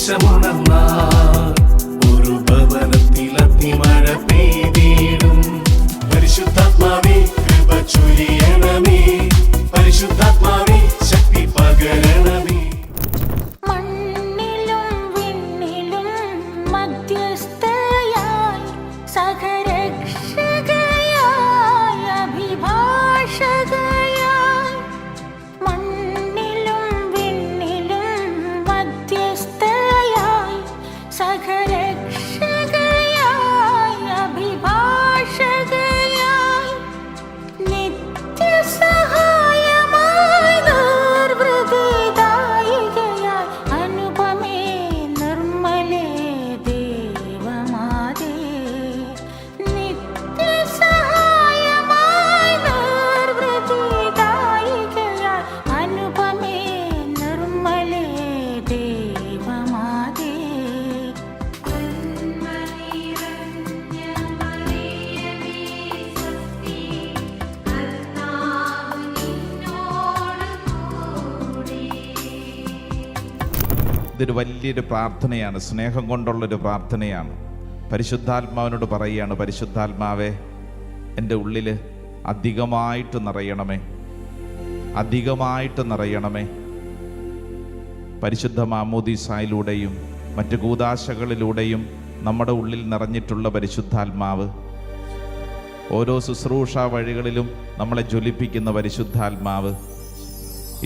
സന്ദേശമുണർന്നാൽ ഒരു ഭവനത്തിൽ അഗ്നിമഴ പെയ്തിടും. പരിശുദ്ധാത്മാവേ കൃപ ചൊരിയണമേ, പരിശുദ്ധാത്മാവേ ശക്തി പകരണമേ. മണ്ണിലും വിണ്ണിലും മധ്യസ്ഥയായി സഹരക്ഷകയായി അഭിഭാഷകയായി, മണ്ണിലും വിണ്ണിലും മധ്യസ്ഥയായി സഹരക്ഷകയായി അഭിഭാഷകയായി, നിത്യസഹായമായി നിർവൃതിദായികയായി അനുപമേ നിർമ്മലേ ദേവമാതേ, നിത്യസഹായമായി നിർവൃതിദായികയായി അനുപമേ നിർമ്മലേ ദേവമാതേ. ഇതൊരു വലിയൊരു പ്രാർത്ഥനയാണ്, സ്നേഹം കൊണ്ടുള്ളൊരു പ്രാർത്ഥനയാണ്. പരിശുദ്ധാത്മാവിനോട് പറയുകയാണ്, പരിശുദ്ധാത്മാവേ എൻ്റെ ഉള്ളിൽ അധികമായിട്ട് നിറയണമേ, അധികമായിട്ട് നിറയണമേ. പരിശുദ്ധ മാമോദീസായിലൂടെയും മറ്റ് കൂദാശകളിലൂടെയും നമ്മുടെ ഉള്ളിൽ നിറഞ്ഞിട്ടുള്ള പരിശുദ്ധാത്മാവ് ഓരോ ശുശ്രൂഷ വഴികളിലും നമ്മളെ ജ്വലിപ്പിക്കുന്ന പരിശുദ്ധാത്മാവ്.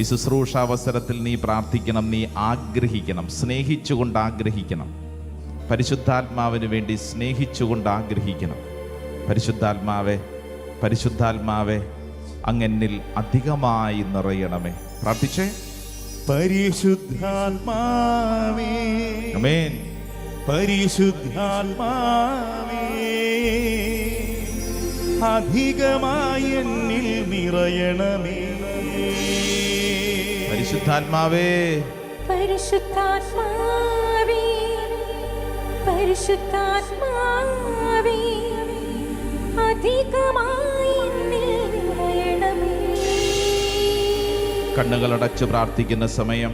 ഈ ശുശ്രൂഷാവസരത്തിൽ നീ പ്രാർത്ഥിക്കണം, നീ ആഗ്രഹിക്കണം, സ്നേഹിച്ചുകൊണ്ട് ആഗ്രഹിക്കണം. പരിശുദ്ധാത്മാവിന് വേണ്ടി സ്നേഹിച്ചുകൊണ്ട് ആഗ്രഹിക്കണം. പരിശുദ്ധാത്മാവേ, പരിശുദ്ധാത്മാവേ അങ്ങെന്നിൽ അധികമായി നിറയണമേ. പ്രാർത്ഥിച്ചേ. പരിശുദ്ധാത്മാവേ, ആമേൻ. പരിശുദ്ധാത്മാവേ അധികമായി എന്നിൽ നിറയണമേ. പരിശുദ്ധാത്മാവേ, പരിശുദ്ധാത്മാവേ, പരിശുദ്ധാത്മാവേ അധികമായി എന്നിൽ നിറയണമേ. കണ്ണുകളടച്ച് പ്രാർത്ഥിക്കുന്ന സമയം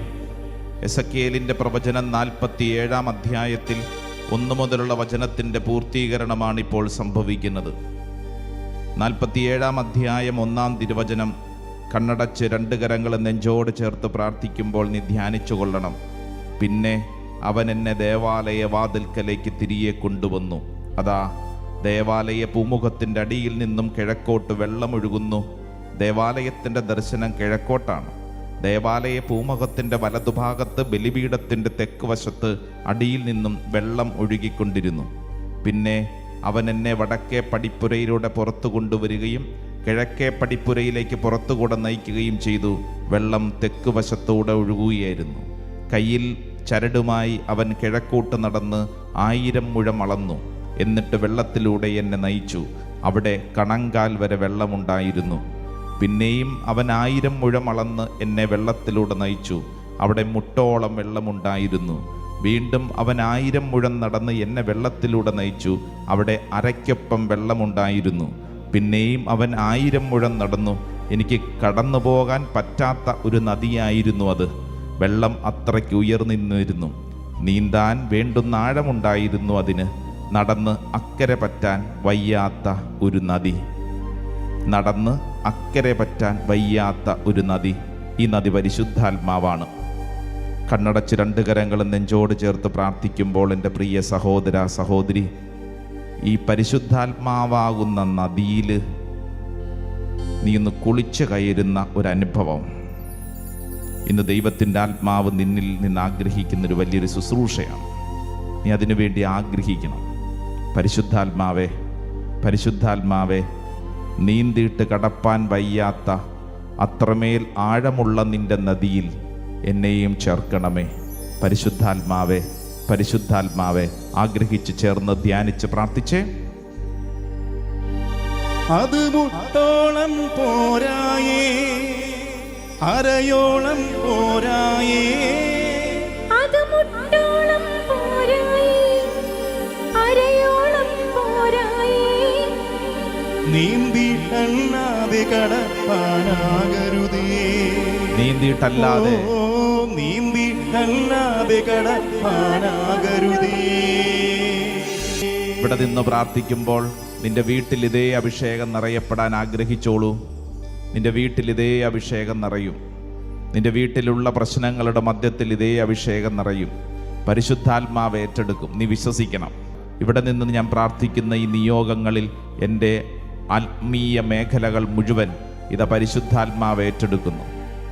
എസെക്കിയേലിൻ്റെ പ്രവചനം 47 അധ്യായത്തിൽ 1 മുതലുള്ള വചനത്തിൻ്റെ പൂർത്തീകരണമാണ് ഇപ്പോൾ സംഭവിക്കുന്നത്. 47 അധ്യായം 1 തിരുവചനം കണ്ണടച്ച് 2 കരങ്ങൾ നെഞ്ചോട് ചേർത്ത് പ്രാർത്ഥിക്കുമ്പോൾ നീ ധ്യാനിച്ചു കൊള്ളണം. പിന്നെ അവൻ എന്നെ ദേവാലയ വാതിൽക്കലേക്ക് തിരികെ കൊണ്ടുവന്നു. അതാ ദേവാലയ പൂമുഖത്തിൻ്റെ അടിയിൽ നിന്നും കിഴക്കോട്ട് വെള്ളമൊഴുകുന്നു. ദേവാലയത്തിൻ്റെ ദർശനം കിഴക്കോട്ടാണ്. ദേവാലയ പൂമുഖത്തിൻ്റെ വലതുഭാഗത്ത് ബലിപീഠത്തിൻ്റെ തെക്ക് വശത്ത് അടിയിൽ നിന്നും വെള്ളം ഒഴുകിക്കൊണ്ടിരുന്നു. പിന്നെ അവൻ എന്നെ വടക്കേ പടിപ്പുരയിലൂടെ പുറത്തു കൊണ്ടുവരികയും കിഴക്കേ പടിപ്പുരയിലേക്ക് പുറത്തുകൂടെ നയിക്കുകയും ചെയ്തു. വെള്ളം തെക്ക് വശത്തൂടെ ഒഴുകുകയായിരുന്നു. കയ്യിൽ ചരടുമായി അവൻ കിഴക്കോട്ട് നടന്ന് 1000 മുഴം അളന്നു. എന്നിട്ട് വെള്ളത്തിലൂടെ എന്നെ നയിച്ചു. അവിടെ കണങ്കാൽ വരെ വെള്ളമുണ്ടായിരുന്നു. പിന്നെയും അവൻ 1000 മുഴം അളന്ന് എന്നെ വെള്ളത്തിലൂടെ നയിച്ചു. അവിടെ മുട്ടോളം വെള്ളമുണ്ടായിരുന്നു. വീണ്ടും അവൻ 1000 മുഴം നടന്ന് എന്നെ വെള്ളത്തിലൂടെ നയിച്ചു. അവിടെ അരയ്ക്കൊപ്പം വെള്ളമുണ്ടായിരുന്നു. പിന്നെയും അവൻ 1000 മുഴം നടന്നു. എനിക്ക് കടന്നു പോകാൻ പറ്റാത്ത ഒരു നദിയായിരുന്നു അത്. വെള്ളം അത്രയ്ക്ക് ഉയർന്നിരുന്നു. നീന്താൻ വേണ്ടുന്ന ആഴമുണ്ടായിരുന്നു അതിന്. നടന്ന് അക്കരെ പറ്റാൻ വയ്യാത്ത ഒരു നദി. നടന്ന് അക്കരെ പറ്റാൻ വയ്യാത്ത ഒരു നദി. ഈ നദി പരിശുദ്ധാത്മാവാണ്. കണ്ണടച്ച് 2 കരങ്ങളും നെഞ്ചോട് ചേർത്ത് പ്രാർത്ഥിക്കുമ്പോൾ എൻ്റെ പ്രിയ സഹോദര സഹോദരി, ഈ പരിശുദ്ധാത്മാവാകുന്ന നദിയിൽ നീ ഒന്ന് കുളിച്ച് കയറുന്ന ഒരനുഭവം. ഇന്ന് ദൈവത്തിൻ്റെ ആത്മാവ് നിന്നിൽ നിന്ന് ആഗ്രഹിക്കുന്നൊരു വലിയൊരു ശുശ്രൂഷയാണ്. നീ അതിനു വേണ്ടി ആഗ്രഹിക്കണം. പരിശുദ്ധാത്മാവേ, പരിശുദ്ധാത്മാവേ, നീന്തിയിട്ട് കടപ്പാൻ വയ്യാത്ത അത്രമേൽ ആഴമുള്ള നിന്റെ നദിയിൽ എന്നെയും ചേർക്കണമേ. പരിശുദ്ധാത്മാവേ, പരിശുദ്ധാത്മാവേ, ആഗ്രഹിച്ച് ചേർന്ന് ധ്യാനിച്ച് പ്രാർത്ഥിച്ചേ. അത് മുട്ടോളം പോരായേ, അരയോളം പോരായേ, അത് മുട്ടോളം പോരായേ, അരയോളം പോരായേ, നീന്തിയിട്ടല്ലാതെ കടപ്പാനാകരുതേ, നീന്തിയിട്ടല്ലാതെ എന്നല്ലാതെ കടപ്പാനാകരുതേ. ഇവിടെ നിന്ന് പ്രാർത്ഥിക്കുമ്പോൾ നിന്റെ വീട്ടിൽ ഇതേ അഭിഷേകം നിറയപ്പെടാൻ ആഗ്രഹിച്ചോളൂ. നിന്റെ വീട്ടിൽ ഇതേ അഭിഷേകം നിറയും. നിന്റെ വീട്ടിലുള്ള പ്രശ്നങ്ങളുടെ മധ്യത്തിൽ ഇതേ അഭിഷേകം നിറയും. പരിശുദ്ധാത്മാവ് ഏറ്റെടുക്കും. നീ വിശ്വസിക്കണം. ഇവിടെ നിന്ന് ഞാൻ പ്രാർത്ഥിക്കുന്ന ഈ നിയോഗങ്ങളിൽ എൻ്റെ ആത്മീയ മേഖലകൾ മുഴുവൻ ഇതാ പരിശുദ്ധാത്മാവ് ഏറ്റെടുക്കുന്നു.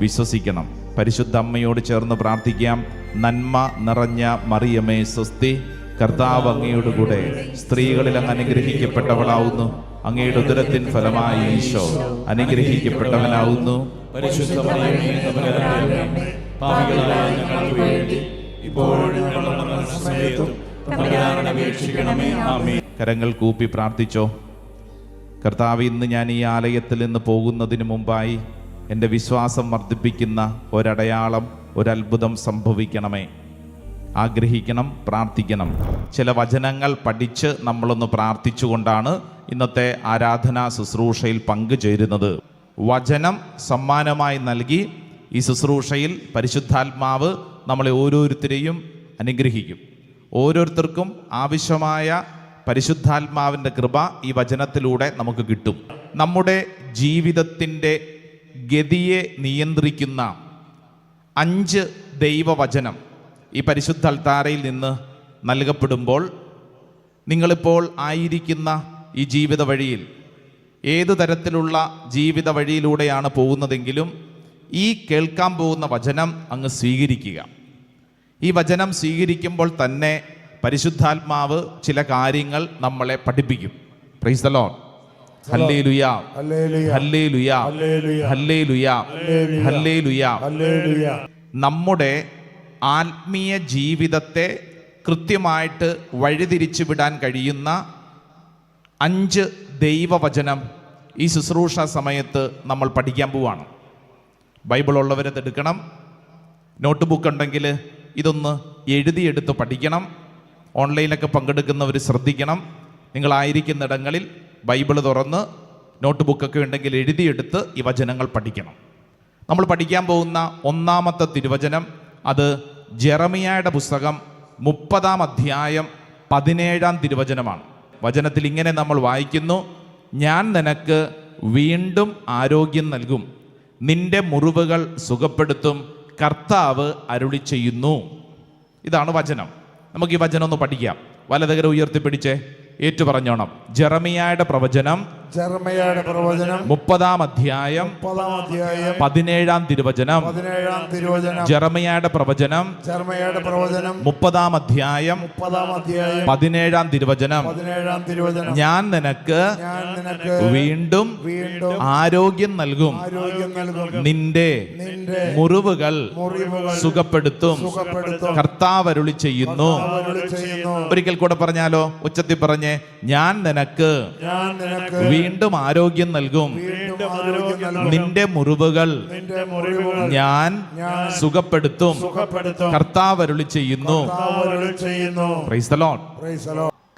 വിശ്വസിക്കണം. പരിശുദ്ധ അമ്മയോട് ചേർന്ന് പ്രാർത്ഥിക്കാം. നന്മ നിറഞ്ഞ മറിയമേ സ്വസ്തി, കർത്താവ് അങ്ങയോട് കൂടെ സ്ത്രീകളിൽ അങ്ങ് അനുഗ്രഹിക്കപ്പെട്ടവളാവുന്നു. അങ്ങയുടെ ഉദരത്തിൻ ഫലമായി ഈശോ അനുഗ്രഹിക്കപ്പെട്ടവനാവുന്നു. പരിശുദ്ധ മറിയമേ, തമ്പുരാന്റെ പാപികളായ ഞങ്ങൾക്ക് വേണ്ടി ഇപ്പോഴും ഞങ്ങളുടെ മരണസമയത്തും തമ്പുരാനോട് അപേക്ഷിക്കണമേ. ആമേൻ. കരങ്ങൾ കൂപ്പി പ്രാർത്ഥിച്ചോ. കർത്താവ്, ഇന്ന് ഞാൻ ഈ ആലയത്തിൽ നിന്ന് പോകുന്നതിന് മുമ്പായി എൻ്റെ വിശ്വാസം വർദ്ധിപ്പിക്കുന്ന ഒരടയാളം, ഒരത്ഭുതം സംഭവിക്കണമേ. ആഗ്രഹിക്കണം, പ്രാർത്ഥിക്കണം. ചില വചനങ്ങൾ പഠിച്ച് നമ്മളൊന്ന് പ്രാർത്ഥിച്ചുകൊണ്ടാണ് ഇന്നത്തെ ആരാധനാ ശുശ്രൂഷയിൽ പങ്കുചേരുന്നത്. വചനം സമ്മാനമായി നൽകി ഈ ശുശ്രൂഷയിൽ പരിശുദ്ധാത്മാവ് നമ്മളെ ഓരോരുത്തരെയും അനുഗ്രഹിക്കും. ഓരോരുത്തർക്കും ആവശ്യമായ പരിശുദ്ധാത്മാവിൻ്റെ കൃപ ഈ വചനത്തിലൂടെ നമുക്ക് കിട്ടും. നമ്മുടെ ജീവിതത്തിൻ്റെ ഗതിയെ നിയന്ത്രിക്കുന്ന 5 ദൈവവചനം ഈ പരിശുദ്ധ അൾത്താരയിൽ നിന്ന് നൽകപ്പെടുമ്പോൾ നിങ്ങളിപ്പോൾ ആയിരിക്കുന്ന ഈ ജീവിത വഴിയിൽ ഏതു തരത്തിലുള്ള ജീവിത വഴിയിലൂടെയാണ് പോകുന്നതെങ്കിലും ഈ കേൾക്കാൻ പോകുന്ന വചനം അങ്ങ് സ്വീകരിക്കുക. ഈ വചനം സ്വീകരിക്കുമ്പോൾ തന്നെ പരിശുദ്ധാത്മാവ് ചില കാര്യങ്ങൾ നമ്മളെ പഠിപ്പിക്കും. Price the Lord. Hallelujah, hallelujah, hallelujah, hallelujah. നമ്മുടെ ആത്മീയ ജീവിതത്തെ കൃത്യമായിട്ട് വഴിതിരിച്ചു വിടാൻ കഴിയുന്ന 5 ദൈവവചനം ഈ ശുശ്രൂഷ സമയത്ത് നമ്മൾ പഠിക്കാൻ പോവാണ്. ബൈബിൾ ഉള്ളവരത് എടുക്കണം. നോട്ട് ബുക്ക് ഉണ്ടെങ്കിൽ ഇതൊന്ന് എഴുതിയെടുത്ത് പഠിക്കണം. ഓൺലൈനിലൊക്കെ പങ്കെടുക്കുന്നവർ ശ്രദ്ധിക്കണം. നിങ്ങളായിരിക്കുന്നിടങ്ങളിൽ ബൈബിൾ തുറന്ന് നോട്ട് ബുക്കൊക്കെ ഉണ്ടെങ്കിൽ എഴുതിയെടുത്ത് ഈ വചനങ്ങൾ പഠിക്കണം. നമ്മൾ പഠിക്കാൻ പോകുന്ന ഒന്നാമത്തെ തിരുവചനം അത് ജെറമിയായുടെ പുസ്തകം 30-ാം അധ്യായം 17-ാം തിരുവചനമാണ്. വചനത്തിൽ ഇങ്ങനെ നമ്മൾ വായിക്കുന്നു: ഞാൻ നിനക്ക് വീണ്ടും ആരോഗ്യം നൽകും, നിന്റെ മുറിവുകൾ സുഖപ്പെടുത്തും, കർത്താവ് അരുളി ചെയ്യുന്നു. ഇതാണ് വചനം. നമുക്ക് ഈ വചനം ഒന്ന് പഠിക്കാം. വലതുകര ഉയർത്തിപ്പിടിച്ചേ, ഏറ്റുപറഞ്ഞോണം. ജെറമിയായുടെ പ്രവചനം 30-ാം അധ്യായം 17-ാം തിരുവചനം. ജെറമിയായുടെ പ്രവചനം 30-ാം അധ്യായം 17-ാം തിരുവചനം. ഞാൻ നിനക്ക് വീണ്ടും ആരോഗ്യം നൽകും, നിന്റെ മുറിവുകൾ സുഖപ്പെടുത്തും, കർത്താവ് അരുളി ചെയ്യുന്നു. ഒരിക്കൽ കൂടെ പറഞ്ഞാലോ, ഉച്ചത്തിൽ പറഞ്ഞേ: ഞാൻ നിനക്ക് വീണ്ടും ആരോഗ്യം നൽകും, നിന്റെ മുറിവുകൾ ഞാൻ സുഖപ്പെടുത്തും, കർത്താവ് അരുളി ചെയ്യുന്നു. Price the Lord.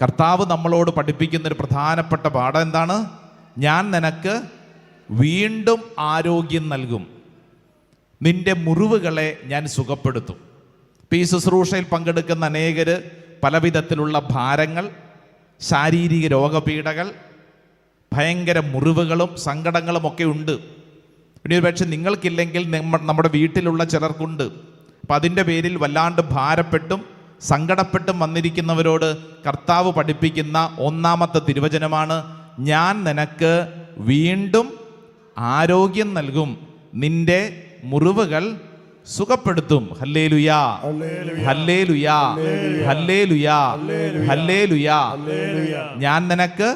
കർത്താവ് നമ്മളോട് പഠിപ്പിക്കുന്ന ഒരു പ്രധാനപ്പെട്ട പാഠം എന്താണ്? ഞാൻ നിനക്ക് വീണ്ടും ആരോഗ്യം നൽകും, നിന്റെ മുറിവുകളെ ഞാൻ സുഖപ്പെടുത്തും. ഈ ശുശ്രൂഷയിൽ പങ്കെടുക്കുന്ന അനേകര് പലവിധത്തിലുള്ള ഭാരങ്ങൾ, ശാരീരിക രോഗപീഠകൾ, ഭയങ്കര മുറിവുകളും സങ്കടങ്ങളും ഒക്കെ ഉണ്ട്. ഇനി ഒരു പക്ഷെ നിങ്ങൾക്കില്ലെങ്കിൽ നമ്മുടെ വീട്ടിലുള്ള ചിലർക്കുണ്ട്. അപ്പം അതിൻ്റെ പേരിൽ വല്ലാണ്ട് ഭാരപ്പെട്ടും സങ്കടപ്പെട്ടും വന്നിരിക്കുന്നവരോട് കർത്താവ് പഠിപ്പിക്കുന്ന ഒന്നാമത്തെ തിരുവചനമാണ്: ഞാൻ നിനക്ക് വീണ്ടും ആരോഗ്യം നൽകും, നിന്റെ മുറിവുകൾ സുഖപ്പെടുത്തും. ഹല്ലേലൂയാ, ഹല്ലേലൂയാ, ഹല്ലേലൂയാ, ഹല്ലേലൂയാ. ഞാൻ നിനക്ക്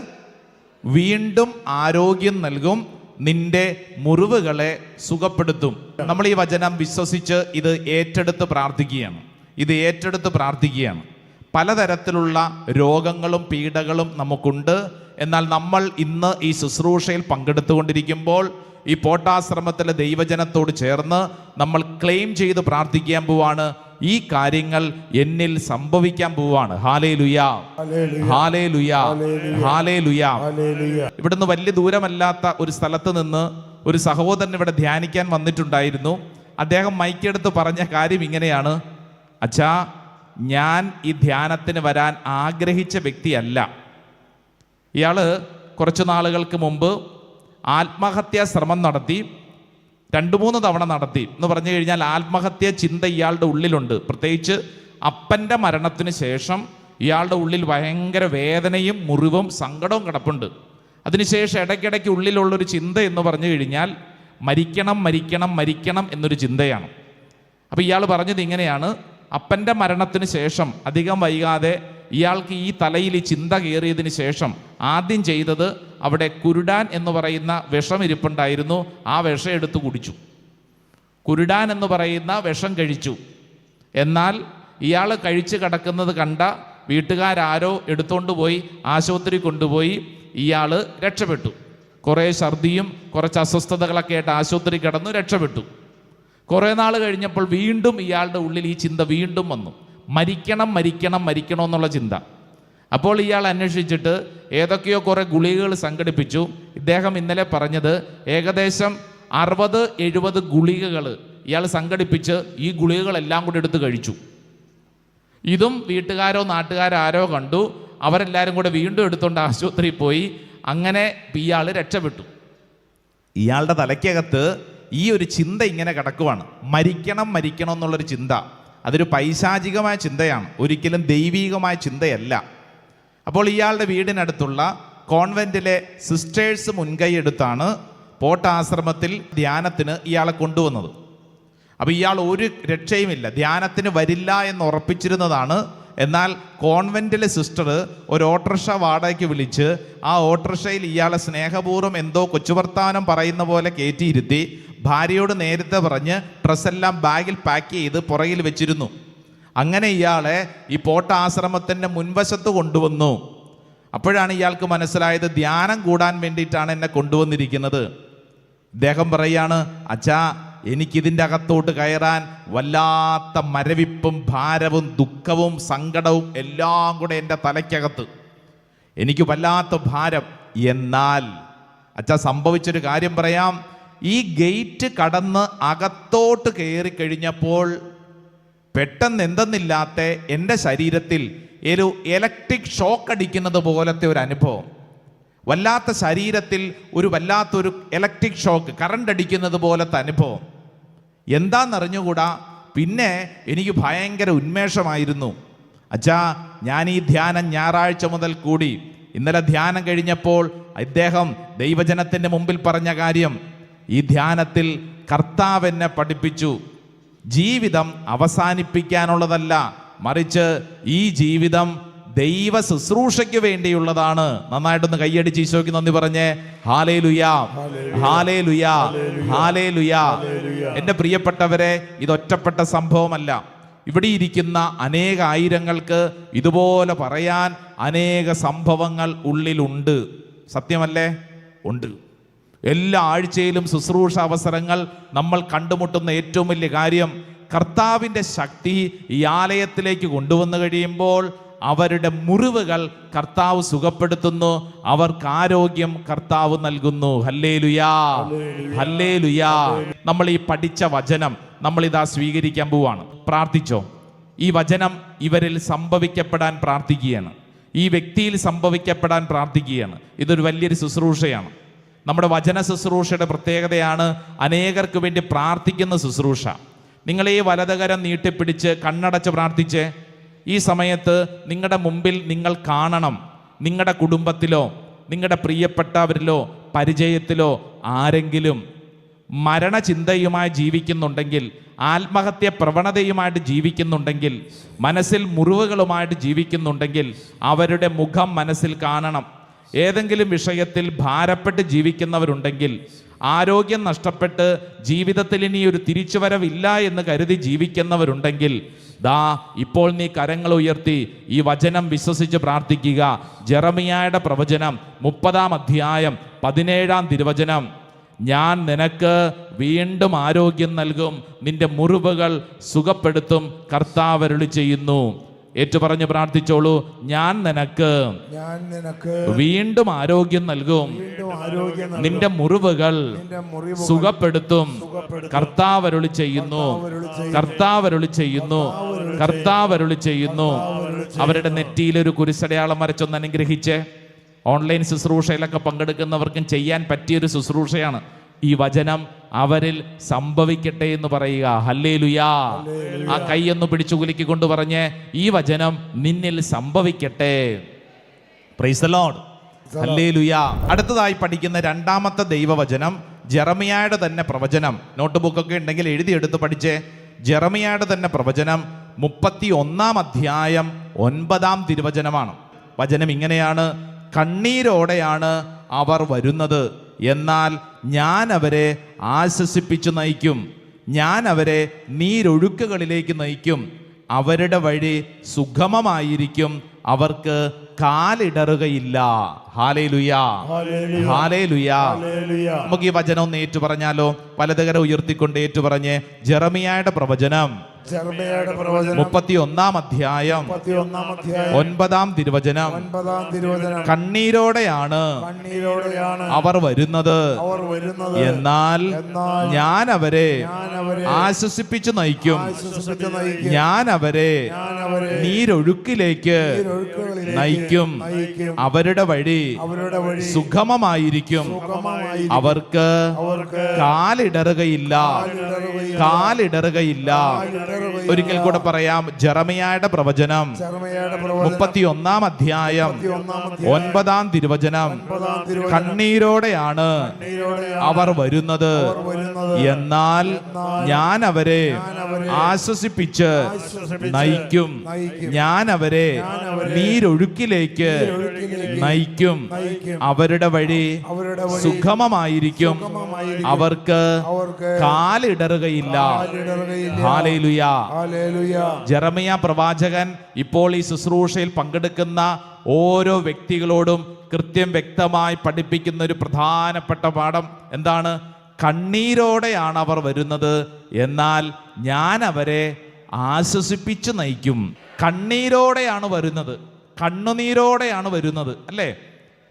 വീണ്ടും ആരോഗ്യം നൽകും, നിന്റെ മുറിവുകളെ സുഖപ്പെടുത്തും. നമ്മൾ ഈ വചനം വിശ്വസിച്ച് ഇത് ഏറ്റെടുത്ത് പ്രാർത്ഥിക്കുകയാണ്. പലതരത്തിലുള്ള രോഗങ്ങളും പീഡകളും നമുക്കുണ്ട്. എന്നാൽ നമ്മൾ ഇന്ന് ഈ ശുശ്രൂഷയിൽ പങ്കെടുത്തുകൊണ്ടിരിക്കുമ്പോൾ ഈ പോട്ടാശ്രമത്തിലെ ദൈവജനത്തോട് ചേർന്ന് നമ്മൾ ക്ലെയിം ചെയ്ത് പ്രാർത്ഥിക്കാൻ പോവാണ്. ഈ കാര്യങ്ങൾ എന്നിൽ സംഭവിക്കാൻ പോവാണ്. ഹല്ലേലൂയാ, ഹല്ലേലൂയാ, ഹല്ലേലൂയാ. ഇവിടുന്ന് വലിയ ദൂരമല്ലാത്ത ഒരു സ്ഥലത്ത് നിന്ന് ഒരു സഹോദരൻ ഇവിടെ ധ്യാനിക്കാൻ വന്നിട്ടുണ്ടായിരുന്നു. അദ്ദേഹം മൈക്കെടുത്ത് പറഞ്ഞ കാര്യം ഇങ്ങനെയാണ്: അച്ഛാ, ഞാൻ ഈ ധ്യാനത്തിന് വരാൻ ആഗ്രഹിച്ച വ്യക്തിയല്ല. ഇയാൾ കുറച്ച് നാളുകൾക്ക് മുമ്പ് ആത്മഹത്യാ ശ്രമം നടത്തി, 2-3 തവണ നടത്തി എന്ന് പറഞ്ഞു കഴിഞ്ഞാൽ ആത്മഹത്യാ ചിന്ത ഇയാളുടെ ഉള്ളിലുണ്ട്. പ്രത്യേകിച്ച് അപ്പൻ്റെ മരണത്തിന് ശേഷം ഇയാളുടെ ഉള്ളിൽ ഭയങ്കര വേദനയും മുറിവും സങ്കടവും കിടപ്പുണ്ട്. അതിനുശേഷം ഇടയ്ക്കിടയ്ക്ക് ഉള്ളിലുള്ളൊരു ചിന്ത എന്ന് പറഞ്ഞു കഴിഞ്ഞാൽ മരിക്കണം മരിക്കണം മരിക്കണം എന്നൊരു ചിന്തയാണ്. അപ്പോൾ ഇയാൾ പറഞ്ഞത് ഇങ്ങനെയാണ്: അപ്പൻ്റെ മരണത്തിന് ശേഷം അധികം വൈകാതെ ഇയാൾക്ക് ഈ തലയിൽ ഈ ചിന്ത കയറിയതിന് ശേഷം ആദ്യം ചെയ്തത് അവിടെ കുരുടാൻ എന്ന് പറയുന്ന വിഷം ഇരിപ്പുണ്ടായിരുന്നു. ആ വിഷം എടുത്ത് കുടിച്ചു. കുരുടാൻ എന്ന് പറയുന്ന വിഷം കഴിച്ചു. എന്നാൽ ഇയാൾ കഴിച്ച് കിടക്കുന്നത് കണ്ട വീട്ടുകാരാരോ എടുത്തുകൊണ്ട് പോയി ആശുപത്രി കൊണ്ടുപോയി. ഇയാൾ രക്ഷപ്പെട്ടു. കുറേ ഛർദിയും കുറച്ച് അസ്വസ്ഥതകളൊക്കെ ആയിട്ട് ആശുപത്രി കിടന്നു, രക്ഷപ്പെട്ടു. കുറേ നാൾ കഴിഞ്ഞപ്പോൾ വീണ്ടും ഇയാളുടെ ഉള്ളിൽ ഈ ചിന്ത വീണ്ടും വന്നു: മരിക്കണം മരിക്കണം മരിക്കണം എന്നുള്ള ചിന്ത. അപ്പോൾ ഇയാൾ അന്വേഷിച്ചിട്ട് ഏതൊക്കെയോ കുറേ ഗുളികകൾ സംഘടിപ്പിച്ചു. ഇദ്ദേഹം ഇന്നലെ പറഞ്ഞത് ഏകദേശം 60-70 ഗുളികകൾ ഇയാൾ സംഘടിപ്പിച്ച് ഈ ഗുളികകളെല്ലാം കൂടി എടുത്ത് കഴിച്ചു. ഇതും വീട്ടുകാരോ നാട്ടുകാരോ ആരോ കണ്ടു. അവരെല്ലാവരും കൂടെ വീണ്ടും എടുത്തുകൊണ്ട് ആശുപത്രിയിൽ പോയി. അങ്ങനെ ഇയാൾ രക്ഷപ്പെട്ടു. ഇയാളുടെ തലയ്ക്കകത്ത് ഈ ഒരു ചിന്ത ഇങ്ങനെ കിടക്കുവാണ്: മരിക്കണം മരിക്കണം എന്നുള്ളൊരു ചിന്ത. അതൊരു പൈശാചികമായ ചിന്തയാണ്, ഒരിക്കലും ദൈവീകമായ ചിന്തയല്ല. അപ്പോൾ ഇയാളുടെ വീടിനടുത്തുള്ള കോൺവെൻറ്റിലെ സിസ്റ്റേഴ്സ് മുൻകൈ എടുത്താണ് പോട്ട ആശ്രമത്തിൽ ധ്യാനത്തിന് ഇയാളെ കൊണ്ടുവന്നത്. അപ്പോൾ ഇയാൾ ഒരു രക്ഷയുമില്ല, ധ്യാനത്തിന് വരില്ല എന്ന് ഉറപ്പിച്ചിരുന്നതാണ്. എന്നാൽ കോൺവെൻറ്റിലെ സിസ്റ്റർ ഒരു ഓട്ടോറിക്ഷ വാടകയ്ക്ക് വിളിച്ച് ആ ഓട്ടോറിക്ഷയിൽ ഇയാളെ സ്നേഹപൂർവ്വം എന്തോ കൊച്ചുവർത്താനം പറയുന്ന പോലെ കയറ്റിയിരുത്തി ഭാര്യയോട് നേരത്തെ പറഞ്ഞ് ഡ്രസ്സെല്ലാം ബാഗിൽ പാക്ക് ചെയ്ത് പുറകിൽ വെച്ചിരുന്നു. അങ്ങനെ ഇയാളെ ഈ പോട്ട ആശ്രമത്തിൻ്റെ മുൻവശത്ത് കൊണ്ടുവന്നു. അപ്പോഴാണ് ഇയാൾക്ക് മനസ്സിലായത് ധ്യാനം കൂടാൻ വേണ്ടിയിട്ടാണ് എന്നെ കൊണ്ടുവന്നിരിക്കുന്നത്. ഇദ്ദേഹം പറയാണ്: അച്ഛാ, എനിക്കിതിൻ്റെ അകത്തോട്ട് കയറാൻ വല്ലാത്ത മരവിപ്പും ഭാരവും ദുഃഖവും സങ്കടവും എല്ലാം കൂടെ എൻ്റെ തലയ്ക്കകത്ത്, എനിക്ക് വല്ലാത്ത ഭാരം. എന്നാൽ അച്ഛാ, സംഭവിച്ചൊരു കാര്യം പറയാം. ഈ ഗേറ്റ് കടന്ന് അകത്തോട്ട് കയറി കഴിഞ്ഞപ്പോൾ പെട്ടെന്ന് എന്തെന്നില്ലാത്ത എൻ്റെ ശരീരത്തിൽ ഒരു ഇലക്ട്രിക് ഷോക്ക് അടിക്കുന്നത് പോലത്തെ ഒരു അനുഭവം. വല്ലാത്ത ശരീരത്തിൽ വല്ലാത്തൊരു ഇലക്ട്രിക് ഷോക്ക്, കറണ്ട് അടിക്കുന്നത് പോലത്തെ അനുഭവം. എന്താണെന്നറിഞ്ഞുകൂടാ. പിന്നെ എനിക്ക് ഭയങ്കര ഉന്മേഷമായിരുന്നു. അച്ഛാ, ഞാൻ ഈ ധ്യാനം ഞായറാഴ്ച മുതൽ കൂടി. ഇന്നലെ ധ്യാനം കഴിഞ്ഞപ്പോൾ ഇദ്ദേഹം ദൈവജനത്തിൻ്റെ മുമ്പിൽ പറഞ്ഞ കാര്യം, ഈ ധ്യാനത്തിൽ കർത്താവ് എന്നെ പഠിപ്പിച്ചു, ജീവിതം അവസാനിപ്പിക്കാനുള്ളതല്ല, മറിച്ച് ഈ ജീവിതം ദൈവ ശുശ്രൂഷയ്ക്ക് വേണ്ടിയുള്ളതാണ്. നന്നായിട്ടൊന്ന് കൈയടിച്ച് ഈശോയ്ക്ക് നന്ദി പറഞ്ഞേ. Hallelujah, hallelujah, hallelujah. എൻ്റെ പ്രിയപ്പെട്ടവരെ, ഇതൊറ്റപ്പെട്ട സംഭവമല്ല. ഇവിടെ ഇരിക്കുന്ന അനേകായിരങ്ങൾക്ക് ഇതുപോലെ പറയാൻ അനേക സംഭവങ്ങൾ ഉള്ളിലുണ്ട്. സത്യമല്ലേ? ഉണ്ട്. എല്ലാ ആഴ്ചയിലും ശുശ്രൂഷ അവസരങ്ങൾ നമ്മൾ കണ്ടുമുട്ടുന്ന ഏറ്റവും വലിയ കാര്യം, കർത്താവിൻ്റെ ശക്തി ഈ ആലയത്തിലേക്ക് കൊണ്ടുവന്നു കഴിയുമ്പോൾ അവരുടെ മുറിവുകൾ കർത്താവ് സുഖപ്പെടുത്തുന്നു, അവർക്ക് ആരോഗ്യം കർത്താവ് നൽകുന്നു. Hallelujah, hallelujah. നമ്മൾ ഈ പഠിച്ച വചനം നമ്മളിതാ സ്വീകരിക്കാൻ പോവാണ്. പ്രാർത്ഥിച്ചോ. ഈ വചനം ഇവരിൽ സംഭവിക്കപ്പെടാൻ പ്രാർത്ഥിക്കുകയാണ്, ഈ വ്യക്തിയിൽ സംഭവിക്കപ്പെടാൻ പ്രാർത്ഥിക്കുകയാണ്. ഇതൊരു വലിയൊരു ശുശ്രൂഷയാണ്. നമ്മുടെ വചന ശുശ്രൂഷയുടെ പ്രത്യേകതയാണ് അനേകർക്ക് വേണ്ടി പ്രാർത്ഥിക്കുന്ന ശുശ്രൂഷ. നിങ്ങൾ ഈ വലതുകരം നീട്ടിപ്പിടിച്ച് കണ്ണടച്ച് പ്രാർത്ഥിച്ച് ഈ സമയത്ത് നിങ്ങളുടെ മുമ്പിൽ നിങ്ങൾ കാണണം, നിങ്ങളുടെ കുടുംബത്തിലോ നിങ്ങളുടെ പ്രിയപ്പെട്ടവരിലോ പരിചയത്തിലോ ആരെങ്കിലും മരണചിന്തയുമായി ജീവിക്കുന്നുണ്ടെങ്കിൽ, ആത്മഹത്യ പ്രവണതയുമായിട്ട് ജീവിക്കുന്നുണ്ടെങ്കിൽ, മനസ്സിൽ മുറിവുകളുമായിട്ട് ജീവിക്കുന്നുണ്ടെങ്കിൽ അവരുടെ മുഖം മനസ്സിൽ കാണണം. ഏതെങ്കിലും വിഷയത്തിൽ ഭാരപ്പെട്ട് ജീവിക്കുന്നവരുണ്ടെങ്കിൽ, ആരോഗ്യം നഷ്ടപ്പെട്ട് ജീവിതത്തിൽ ഇനി ഒരു തിരിച്ചുവരവില്ല എന്ന് കരുതി ജീവിക്കുന്നവരുണ്ടെങ്കിൽ, ദാ ഇപ്പോൾ നീ കരങ്ങൾ ഉയർത്തി ഈ വചനം വിശ്വസിച്ച് പ്രാർത്ഥിക്കുക. ജെറമിയായുടെ പ്രവചനം 30-ാം അധ്യായം 17-ാം തിരുവചനം: ഞാൻ നിനക്ക് വീണ്ടും ആരോഗ്യം നൽകും, നിന്റെ മുറിവുകൾ സുഖപ്പെടുത്തും, കർത്താവ് അരുളി ചെയ്യുന്നു. ഏറ്റുപറഞ്ഞ് പ്രാർത്ഥിച്ചോളൂ. ഞാൻ നിനക്ക് വീണ്ടും ആരോഗ്യം നൽകും, നിന്റെ മുറിവുകൾ സുഖപ്പെടുത്തും, കർത്താവ് അരുളി ചെയ്യുന്നു, കർത്താവ് അരുളി ചെയ്യുന്നു. കർത്താവ് അരുളി ചെയ്യുന്നു. അവരുടെ നെറ്റിയിൽ ഒരു കുരിശടയാളം വരച്ചൊന്ന് അനുഗ്രഹിച്ചേ. ഓൺലൈൻ ശുശ്രൂഷയിലൊക്കെ പങ്കെടുക്കുന്നവർക്കും ചെയ്യാൻ പറ്റിയൊരു ശുശ്രൂഷയാണ്. ഈ വചനം അവരിൽ സംഭവിക്കട്ടെ എന്ന് പറയുക. ഹല്ലേലൂയാ. ആ കൈയൊന്ന് പിടിച്ചു കുലുക്കിക്കൊണ്ട് പറഞ്ഞ്, ഈ വചനം നിന്നിൽ സംഭവിക്കട്ടെ. Praise the Lord. ഹല്ലേലൂയാ. അടുത്തതായി പഠിക്കുന്ന രണ്ടാമത്തെ ദൈവവചനം ജെറമിയായുടെ തന്നെ പ്രവചനം. നോട്ട് ബുക്കൊക്കെ ഉണ്ടെങ്കിൽ എഴുതിയെടുത്ത് പഠിച്ചേ. ജെറമിയായുടെ തന്നെ പ്രവചനം 31-ാം അധ്യായം 9-ാം തിരുവചനമാണ്. വചനം ഇങ്ങനെയാണ്: കണ്ണീരോടെയാണ് അവർ വരുന്നത്, എന്നാൽ ഞാൻ അവരെ ആശ്വസിപ്പിച്ചു നയിക്കും. ഞാൻ അവരെ നീരൊഴുക്കുകളിലേക്ക് നയിക്കും. അവരുടെ വഴി സുഗമമായിരിക്കും, അവർക്ക് കാലിടറുകയില്ല. Hallelujah, hallelujah. നമുക്ക് ഈ വചനം ഒന്ന് ഏറ്റു പറഞ്ഞാലോ? വലതുകരം ഉയർത്തിക്കൊണ്ട് ഏറ്റു പറഞ്ഞ്, ജെറമിയായുടെ പ്രവചനം 31-ാം അധ്യായം 9-ാം തിരുവചനം. കണ്ണീരോടെയാണ് അവർ വരുന്നത്, എന്നാൽ ഞാൻ അവരെ ആശ്വസിപ്പിച്ചു നയിക്കും. ഞാൻ അവരെ നീരൊഴുക്കിലേക്ക് നയിക്കും. അവരുടെ വഴി സുഗമമായിരിക്കും, അവർക്ക് കാലിടറുകയില്ല. കാലിടറുകയില്ല. ഒരിക്കൽ കൂടെ പറയാം. ജെറമിയായുടെ പ്രവചനം 31-ാം അധ്യായം 9-ാം തിരുവചനം. കണ്ണീരോടെയാണ് അവർ വരുന്നത്, എന്നാൽ ഞാൻ അവരെ ആശ്വസിപ്പിച്ച് നയിക്കും. ഞാൻ അവരെ നീരൊഴുക്കിലേക്ക് നയിക്കും. അവരുടെ വഴി സുഗമമായിരിക്കും, അവർക്ക് കാലിടറുകയില്ല. ഹല്ലേലൂയ. ജെറമിയ പ്രവാചകൻ ഇപ്പോൾ ഈ ശുശ്രൂഷയിൽ പങ്കെടുക്കുന്ന ഓരോ വ്യക്തികളോടും കൃത്യം വ്യക്തമായി പഠിപ്പിക്കുന്ന ഒരു പ്രധാനപ്പെട്ട പാഠം എന്താണ്? കണ്ണീരോടെയാണ് അവർ വരുന്നത്, എന്നാൽ ഞാൻ അവരെ ആശ്വസിപ്പിച്ച് നയിക്കും. കണ്ണീരോടെയാണ് വരുന്നത്, കണ്ണുനീരോടെയാണ് വരുന്നത്, അല്ലേ?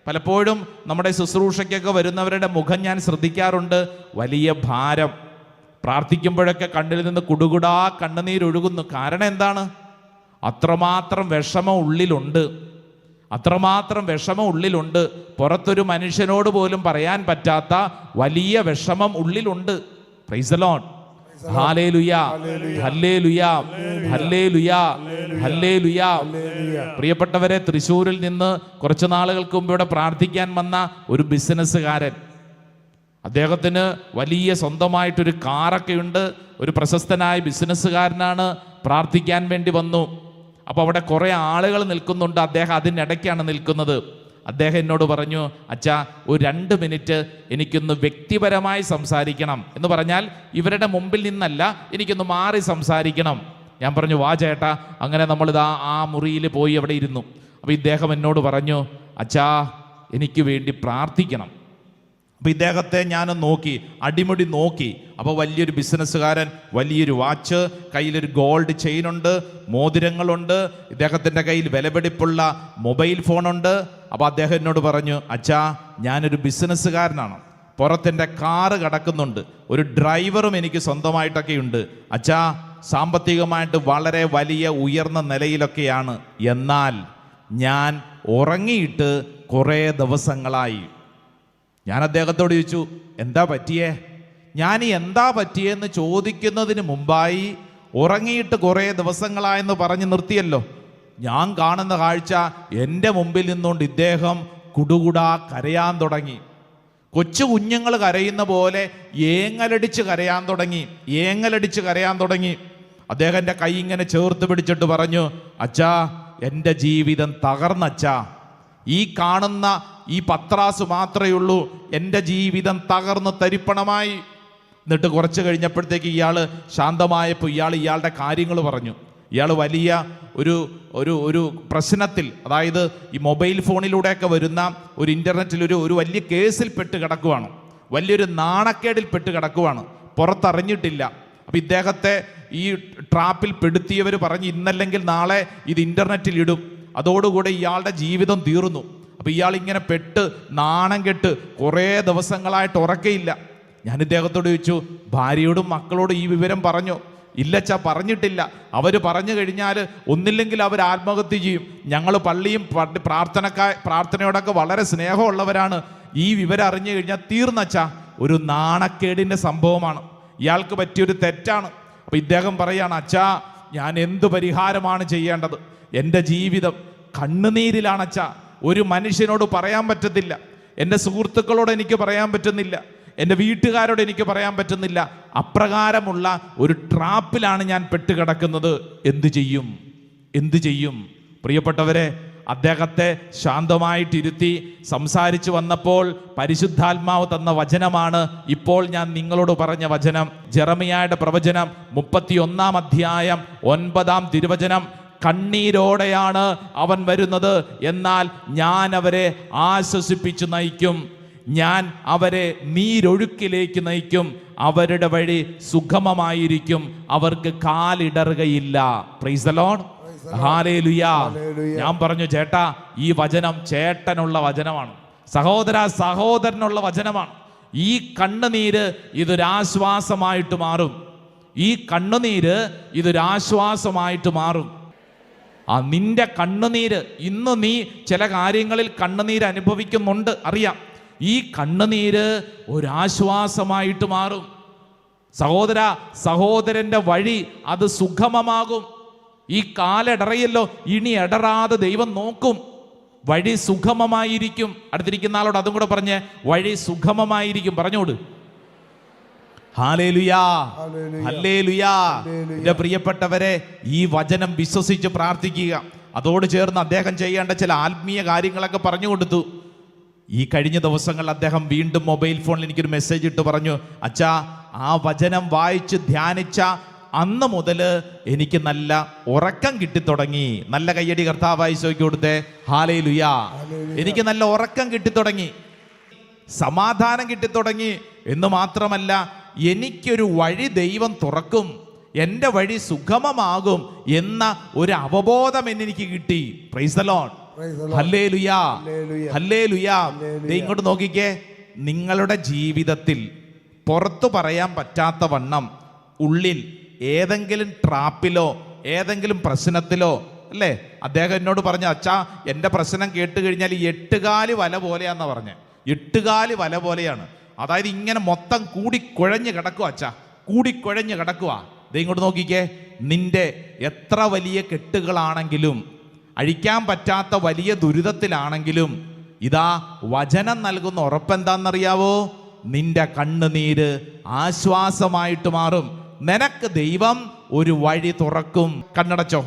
പലപ്പോഴും നമ്മുടെ ശുശ്രൂഷയ്ക്കൊക്കെ വരുന്നവരുടെ മുഖം ഞാൻ ശ്രദ്ധിക്കാറുണ്ട്. വലിയ ഭാരം. പ്രാർത്ഥിക്കുമ്പോഴൊക്കെ കണ്ണിൽ നിന്ന് കുടുകുടാ കണ്ണുനീരൊഴുകുന്നു. കാരണം എന്താണ്? അത്രമാത്രം വിഷമം ഉള്ളിലുണ്ട്, അത്രമാത്രം വിഷമം ഉള്ളിലുണ്ട്. പുറത്തൊരു മനുഷ്യനോട് പോലും പറയാൻ പറ്റാത്ത വലിയ വിഷമം ഉള്ളിലുണ്ട്. Praise the Lord. Hallelujah, hallelujah, hallelujah, hallelujah. പ്രിയപ്പെട്ടവരെ, തൃശ്ശൂരിൽ നിന്ന് കുറച്ച് നാളുകൾക്ക് മുമ്പ് ഇവിടെ പ്രാർത്ഥിക്കാൻ വന്ന ഒരു ബിസിനസ്സുകാരൻ, അദ്ദേഹത്തിന് വലിയ സ്വന്തമായിട്ടൊരു കാറൊക്കെ ഉണ്ട്. ഒരു പ്രശസ്തനായ ബിസിനസ്സുകാരനാണ്. പ്രാർത്ഥിക്കാൻ വേണ്ടി വന്നു. അപ്പോൾ അവിടെ കുറേ ആളുകൾ നിൽക്കുന്നുണ്ട്. അദ്ദേഹം അതിനിടയ്ക്കാണ് നിൽക്കുന്നത്. അദ്ദേഹം എന്നോട് പറഞ്ഞു, അച്ഛാ, ഒരു 2 മിനിറ്റ് എനിക്കൊന്ന് വ്യക്തിപരമായി സംസാരിക്കണം. എന്ന് പറഞ്ഞാൽ ഇവരുടെ മുമ്പിൽ നിന്നല്ല, എനിക്കൊന്ന് മാറി സംസാരിക്കണം. ഞാൻ പറഞ്ഞു, വാ ചേട്ടാ. അങ്ങനെ നമ്മളിതാ ആ മുറിയിൽ പോയി അവിടെ ഇരുന്നു. അപ്പോൾ ഇദ്ദേഹം എന്നോട് പറഞ്ഞു, അച്ഛാ, എനിക്ക് വേണ്ടി പ്രാർത്ഥിക്കണം. അപ്പോൾ ഇദ്ദേഹത്തെ ഞാൻ നോക്കി, അടിമുടി നോക്കി. അപ്പോൾ വലിയൊരു ബിസിനസ്സുകാരൻ, വലിയൊരു വാച്ച്, കയ്യിലൊരു ഗോൾഡ് ചെയിനുണ്ട്, മോതിരങ്ങളുണ്ട്, ഇദ്ദേഹത്തിൻ്റെ കയ്യിൽ വിലപിടിപ്പുള്ള മൊബൈൽ ഫോണുണ്ട്. അപ്പോൾ അദ്ദേഹം എന്നോട് പറഞ്ഞു, അച്ഛാ, ഞാനൊരു ബിസിനസ്സുകാരനാണ്, പുറത്തെൻ്റെ കാറ് കിടക്കുന്നുണ്ട്, ഒരു ഡ്രൈവറും എനിക്ക് സ്വന്തമായിട്ടൊക്കെ ഉണ്ട്. അച്ഛാ, സാമ്പത്തികമായിട്ട് വളരെ വലിയ ഉയർന്ന നിലയിലൊക്കെയാണ്, എന്നാൽ ഞാൻ ഉറങ്ങിയിട്ട് കുറേ ദിവസങ്ങളായി. ഞാൻ അദ്ദേഹത്തോട് ചോദിച്ചു, എന്താ പറ്റിയേ? ഞാൻ എന്താ പറ്റിയെന്ന് ചോദിക്കുന്നതിന് മുമ്പായി ഉറങ്ങിയിട്ട് കുറേ ദിവസങ്ങളായെന്ന് പറഞ്ഞ് നിർത്തിയല്ലോ. ഞാൻ കാണുന്ന കാഴ്ച, എൻ്റെ മുമ്പിൽ നിന്നുകൊണ്ട് ഇദ്ദേഹം കുടുകുടാ കരയാൻ തുടങ്ങി. കൊച്ചു കുഞ്ഞുങ്ങൾ കരയുന്ന പോലെ ഏങ്ങലടിച്ച് കരയാൻ തുടങ്ങി, ഏങ്ങലടിച്ച് കരയാൻ തുടങ്ങി. അദ്ദേഹം എൻ്റെ കൈ ഇങ്ങനെ ചേർത്ത് പിടിച്ചിട്ട് പറഞ്ഞു, അച്ഛാ, എൻ്റെ ജീവിതം തകർന്നച്ഛാ. ഈ കാണുന്ന ഈ പത്രാസ് മാത്രമേ ഉള്ളൂ, എൻ്റെ ജീവിതം തകർന്ന് തരിപ്പണമായി. എന്നിട്ട് കുറച്ച് കഴിഞ്ഞപ്പോഴത്തേക്ക് ഇയാൾ ശാന്തമായപ്പോൾ ഇയാളുടെ കാര്യങ്ങൾ പറഞ്ഞു. ഇയാൾ വലിയ ഒരു പ്രശ്നത്തിൽ, അതായത് ഈ മൊബൈൽ ഫോണിലൂടെയൊക്കെ വരുന്ന ഒരു ഇൻ്റർനെറ്റിൽ ഒരു വലിയ കേസിൽ പെട്ട് കിടക്കുവാണ്, വലിയൊരു നാണക്കേടിൽ പെട്ട് കിടക്കുവാണ്, പുറത്തറിഞ്ഞിട്ടില്ല. അപ്പോൾ ഇദ്ദേഹത്തെ ഈ ട്രാപ്പിൽ പെടുത്തിയവർ പറഞ്ഞ് ഇന്നല്ലെങ്കിൽ നാളെ ഇത് ഇൻ്റർനെറ്റിൽ ഇടും, അതോടുകൂടി ഇയാളുടെ ജീവിതം തീർന്നു. അപ്പോൾ ഇയാൾ ഇങ്ങനെ പെട്ട് നാണം കെട്ട് കുറേ ദിവസങ്ങളായിട്ട് ഉറക്കയില്ല. ഞാൻ ഇദ്ദേഹത്തോട് ചോദിച്ചു, ഭാര്യയോടും മക്കളോടും ഈ വിവരം പറഞ്ഞു? ഇല്ലച്ചാ, പറഞ്ഞിട്ടില്ല. അവർ പറഞ്ഞു കഴിഞ്ഞാൽ ഒന്നില്ലെങ്കിൽ അവർ ആത്മഹത്യ ചെയ്യും. ഞങ്ങൾ പള്ളിയും പ്രാർത്ഥനയോടൊക്കെ വളരെ സ്നേഹമുള്ളവരാണ്. ഈ വിവരം അറിഞ്ഞു കഴിഞ്ഞാൽ തീർന്നച്ചാ. ഒരു നാണക്കേടിൻ്റെ സംഭവമാണ്, ഇയാൾക്ക് പറ്റിയൊരു തെറ്റാണ്. അപ്പം ഇദ്ദേഹം പറയാണ്, അച്ഛാ ഞാൻ എന്ത് പരിഹാരമാണ് ചെയ്യേണ്ടത്? എൻ്റെ ജീവിതം കണ്ണുനീരിലാണച്ചാ. ഒരു മനുഷ്യനോട് പറയാൻ പറ്റത്തില്ല, എൻ്റെ സുഹൃത്തുക്കളോട് എനിക്ക് പറയാൻ പറ്റുന്നില്ല, എൻ്റെ വീട്ടുകാരോട് എനിക്ക് പറയാൻ പറ്റുന്നില്ല. അപ്രകാരമുള്ള ഒരു ട്രാപ്പിലാണ് ഞാൻ പെട്ടുകിടക്കുന്നത്. എന്തു ചെയ്യും? പ്രിയപ്പെട്ടവരെ, അദ്ദേഹത്തെ ശാന്തമായിട്ടിരുത്തി സംസാരിച്ചു വന്നപ്പോൾ പരിശുദ്ധാത്മാവ് തന്ന വചനമാണ് ഇപ്പോൾ ഞാൻ നിങ്ങളോട് പറഞ്ഞ വചനം. ജെറമിയായുടെ പ്രവചനം 31-ാം അധ്യായം 9-ാം തിരുവചനം. കണ്ണീരോടെയാണ് അവൻ വരുന്നത്, എന്നാൽ ഞാൻ അവരെ ആശ്വസിപ്പിച്ചു നയിക്കും. ഞാൻ അവരെ നീരൊഴുക്കിലേക്ക് നയിക്കും. അവരുടെ വഴി സുഗമമായിരിക്കും, അവർക്ക് കാലിടറുകയില്ല. Praise the Lord, hallelujah. ഞാൻ പറഞ്ഞു, ചേട്ടാ ഈ വചനം ചേട്ടനുള്ള വചനമാണ്, സഹോദരനുള്ള വചനമാണ്. ഈ കണ്ണുനീര് ഇതൊരാശ്വാസമായിട്ട് മാറും. ഈ കണ്ണുനീര് ഇതൊരാശ്വാസമായിട്ട് മാറും. നിന്റെ കണ്ണുനീര്, ഇന്ന് നീ ചില കാര്യങ്ങളിൽ കണ്ണുനീര് അനുഭവിക്കുന്നുണ്ട്, അറിയാം. ഈ കണ്ണുനീര് ഒരാശ്വാസമായിട്ട് മാറും. സഹോദരന്റെ വഴി അത് സുഗമമാകും. ഈ കാലിടറയല്ലോ, ഇനി ഇടറാതെ ദൈവം നോക്കും. വഴി സുഗമമായിരിക്കും. അടുത്തിരിക്കുന്ന ആളോട് അതും കൂടെ പറഞ്ഞ്, വഴി സുഗമമായിരിക്കും പറഞ്ഞോട്. ഹല്ലേലൂയാ, ഹല്ലേലൂയാ. എൻ്റെ പ്രിയപ്പെട്ടവരെ, ഈ വചനം വിശ്വസിച്ച് പ്രാർത്ഥിക്കുക. അതോട് ചേർന്ന് അദ്ദേഹം ചെയ്യേണ്ട ചില ആത്മീയ കാര്യങ്ങളൊക്കെ പറഞ്ഞു കൊടുത്തു. ഈ കഴിഞ്ഞ ദിവസങ്ങളിൽ അദ്ദേഹം വീണ്ടും മൊബൈൽ ഫോണിൽ എനിക്കൊരു മെസ്സേജ് ഇട്ട് പറഞ്ഞു, അച്ഛാ ആ വചനം വായിച്ച് ധ്യാനിച്ച അന്ന് മുതൽ എനിക്ക് നല്ല ഉറക്കം കിട്ടിത്തുടങ്ങി. നല്ല കയ്യടി കർത്താവായി ചോദിച്ചു കൊടുത്തേ. ഹല്ലേലൂയാ. എനിക്ക് നല്ല ഉറക്കം കിട്ടിത്തുടങ്ങി, സമാധാനം കിട്ടിത്തുടങ്ങി എന്ന് മാത്രമല്ല, എനിക്കൊരു വഴി ദൈവം തുറക്കും, എൻ്റെ വഴി സുഗമമാകും എന്ന ഒരു അവബോധം എനിക്ക് കിട്ടി. പ്രൈസ് ദി ലോർഡ്, ഹല്ലേലൂയാ, ഹല്ലേലൂയാ. ഇങ്ങോട്ട് നോക്കിക്കേ, നിങ്ങളുടെ ജീവിതത്തിൽ പുറത്തു പറയാൻ പറ്റാത്ത വണ്ണം ഉള്ളിൽ ഏതെങ്കിലും ട്രാപ്പിലോ ഏതെങ്കിലും പ്രശ്നത്തിലോ, അല്ലേ? അദ്ദേഹം എന്നോട് പറഞ്ഞു, അച്ഛാ എൻ്റെ പ്രശ്നം കേട്ട് കഴിഞ്ഞാൽ 8 വല പോലെയാന്നാ പറഞ്ഞത്. 8 വല പോലെയാണ്. അതായത് ഇങ്ങനെ മൊത്തം കൂടിക്കുഴഞ്ഞ് കിടക്കുക അച്ഛാ, കൂടിക്കുഴഞ്ഞ് കിടക്കുക. ഇങ്ങോട്ട് നോക്കിക്കേ, നിന്റെ എത്ര വലിയ കെട്ടുകളാണെങ്കിലും, അഴിക്കാൻ പറ്റാത്ത വലിയ ദുരിതത്തിലാണെങ്കിലും, ഇതാ വചനം നൽകുന്ന ഉറപ്പെന്താണെന്നറിയാവോ? നിന്റെ കണ്ണുനീര് ആശ്വാസമായിട്ട് മാറും. നിനക്ക് ദൈവം ഒരു വഴി തുറക്കും. കണ്ണടച്ചോ.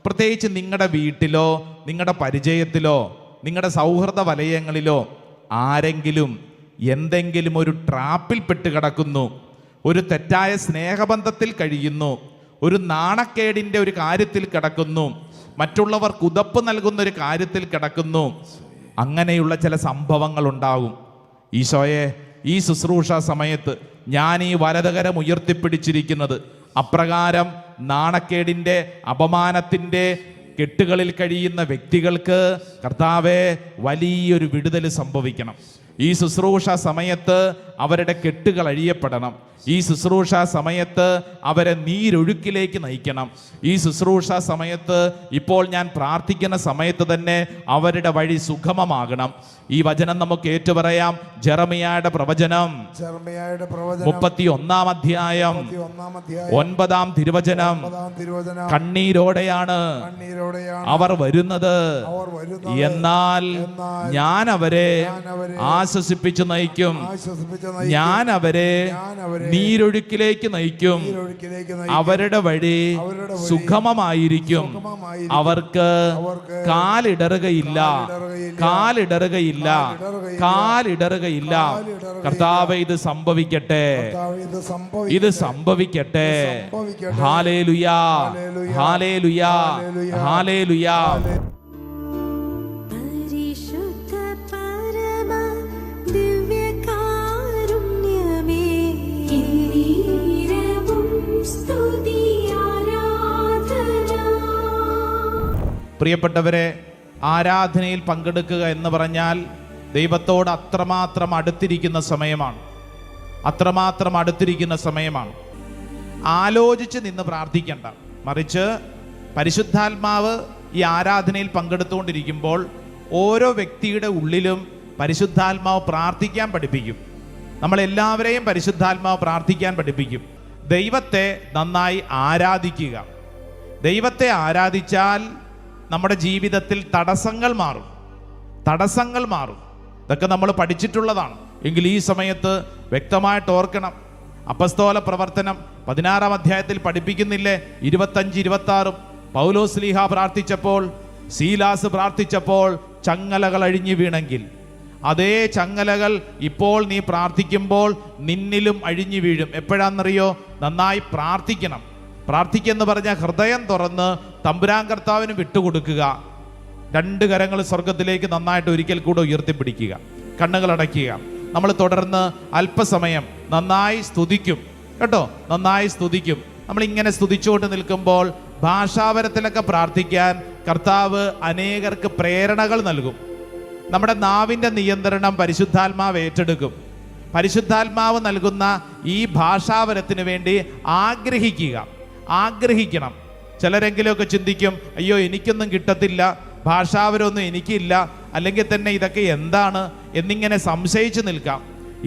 പ്രത്യേകിച്ച് നിങ്ങളുടെ വീട്ടിലോ നിങ്ങളുടെ പരിചയത്തിലോ നിങ്ങളുടെ സൗഹൃദ വലയങ്ങളിലോ ആരെങ്കിലും എന്തെങ്കിലും ഒരു ട്രാപ്പിൽ പെട്ട് കിടക്കുന്നു, ഒരു തെറ്റായ സ്നേഹബന്ധത്തിൽ കഴിയുന്നു, ഒരു നാണക്കേടിൻ്റെ ഒരു കാര്യത്തിൽ കിടക്കുന്നു, മറ്റുള്ളവർക്ക് ഉതപ്പ് നൽകുന്ന ഒരു കാര്യത്തിൽ കിടക്കുന്നു, അങ്ങനെയുള്ള ചില സംഭവങ്ങൾ ഉണ്ടാകും. ഈശോയെ, ഈ ശുശ്രൂഷ സമയത്ത് ഞാൻ ഈ വലതുകരം ഉയർത്തിപ്പിടിച്ചിരിക്കുന്നത് അപ്രകാരം നാണക്കേടിൻ്റെ അപമാനത്തിൻ്റെ കെട്ടുകളിൽ കഴിയുന്ന വ്യക്തികൾക്ക് കർത്താവേ വലിയൊരു വിടുതൽ സംഭവിക്കണം. ഈ ശുശ്രൂഷ സമയത്ത് അവരുടെ കെട്ടുകൾ അഴിയപ്പെടണം. ഈ ശുശ്രൂഷ സമയത്ത് അവരെ നീരൊഴുക്കിലേക്ക് നയിക്കണം. ഈ ശുശ്രൂഷ സമയത്ത് ഇപ്പോൾ ഞാൻ പ്രാർത്ഥിക്കുന്ന സമയത്ത് തന്നെ അവരുടെ വഴി സുഗമമാകണം. ഈ വചനം നമുക്ക് ഏറ്റുപറയാം. ജെറമിയായുടെ പ്രവചനം 31-ാം അധ്യായം 9-ാം തിരുവചനം. കണ്ണീരോടെയാണ് അവർ വരുന്നത്, എന്നാൽ ഞാൻ അവരെ ആശ്വസിപ്പിച്ചു നയിക്കും. ഞാൻ അവരെ നീരൊഴുക്കിലേക്ക് നയിക്കും. അവരുടെ വഴി സുഗമമായിരിക്കും. അവർക്ക് കാലിടറുകയില്ല, കാലിടറുകയില്ല, കാലിടറുകയില്ല. കർത്താവേ, ഇത് സംഭവിക്കട്ടെ, ഇത് സംഭവിക്കട്ടെ. ഹല്ലേലൂയാ, ഹല്ലേലൂയാ, ഹല്ലേലൂയാ. പരിശുദ്ധ പരമ ദിവ്യകാരുണ്യമേ, എന്നേരവും സ്തുതി ആരാധന. പ്രിയപ്പെട്ടവരെ, ആരാധനയിൽ പങ്കെടുക്കുക എന്ന് പറഞ്ഞാൽ ദൈവത്തോട് അത്രമാത്രം അടുത്തിരിക്കുന്ന സമയമാണ്, അത്രമാത്രം അടുത്തിരിക്കുന്ന സമയമാണ്. ആലോചിച്ച് നിന്ന് പ്രാർത്ഥിക്കണ്ട. മറിച്ച് പരിശുദ്ധാത്മാവ് ഈ ആരാധനയിൽ പങ്കെടുത്തുകൊണ്ടിരിക്കുമ്പോൾ ഓരോ വ്യക്തിയുടെ ഉള്ളിലും പരിശുദ്ധാത്മാവ് പ്രാർത്ഥിക്കാൻ പഠിപ്പിക്കും. നമ്മളെല്ലാവരെയും പരിശുദ്ധാത്മാവ് പ്രാർത്ഥിക്കാൻ പഠിപ്പിക്കും. ദൈവത്തെ നന്നായി ആരാധിക്കുക. ദൈവത്തെ ആരാധിച്ചാൽ നമ്മുടെ ജീവിതത്തിൽ തടസ്സങ്ങൾ മാറും. ഇതൊക്കെ നമ്മൾ പഠിച്ചിട്ടുള്ളതാണ്. എങ്കിൽ ഈ സമയത്ത് വ്യക്തമായിട്ട് ഓർക്കണം. അപ്പസ്തോല പ്രവർത്തനം 16-ാം അധ്യായത്തിൽ പഠിപ്പിക്കുന്നില്ലേ? 25-26 പൗലോസ് ശ്ലീഹ പ്രാർത്ഥിച്ചപ്പോൾ, സീലാസ് പ്രാർത്ഥിച്ചപ്പോൾ ചങ്ങലകൾ അഴിഞ്ഞു വീണെങ്കിൽ, അതേ ചങ്ങലകൾ ഇപ്പോൾ നീ പ്രാർത്ഥിക്കുമ്പോൾ നിന്നിലും അഴിഞ്ഞു വീഴും. എപ്പോഴാണെന്നറിയോ? നന്നായി പ്രാർത്ഥിക്കണം. പ്രാർത്ഥിക്കെന്ന് പറഞ്ഞാൽ ഹൃദയം തുറന്ന് തമ്പുരാൻ കർത്താവിന് വിട്ടുകൊടുക്കുക. 2 കരങ്ങൾ സ്വർഗത്തിലേക്ക് നന്നായിട്ട് ഒരിക്കൽ കൂടെ ഉയർത്തിപ്പിടിക്കുക. കണ്ണുകൾ അടയ്ക്കുക. നമ്മൾ തുടർന്ന് അല്പസമയം നന്നായി സ്തുതിക്കും കേട്ടോ. നന്നായി സ്തുതിക്കും. നമ്മളിങ്ങനെ സ്തുതിച്ചുകൊണ്ട് നിൽക്കുമ്പോൾ ഭാഷാവരത്തിലൊക്കെ പ്രാർത്ഥിക്കാൻ കർത്താവ് അനേകർക്ക് പ്രേരണകൾ നൽകും. നമ്മുടെ നാവിൻ്റെ നിയന്ത്രണം പരിശുദ്ധാത്മാവ് ഏറ്റെടുക്കും. പരിശുദ്ധാത്മാവ് നൽകുന്ന ഈ ഭാഷാവരത്തിന് വേണ്ടി ആഗ്രഹിക്കണം. ചിലരെങ്കിലുമൊക്കെ ചിന്തിക്കും, അയ്യോ എനിക്കൊന്നും കിട്ടത്തില്ല, ഭാഷാവരമൊന്നും എനിക്കില്ല, അല്ലെങ്കിൽ തന്നെ ഇതൊക്കെ എന്താണ് എന്നിങ്ങനെ സംശയിച്ച് നിൽക്കാം.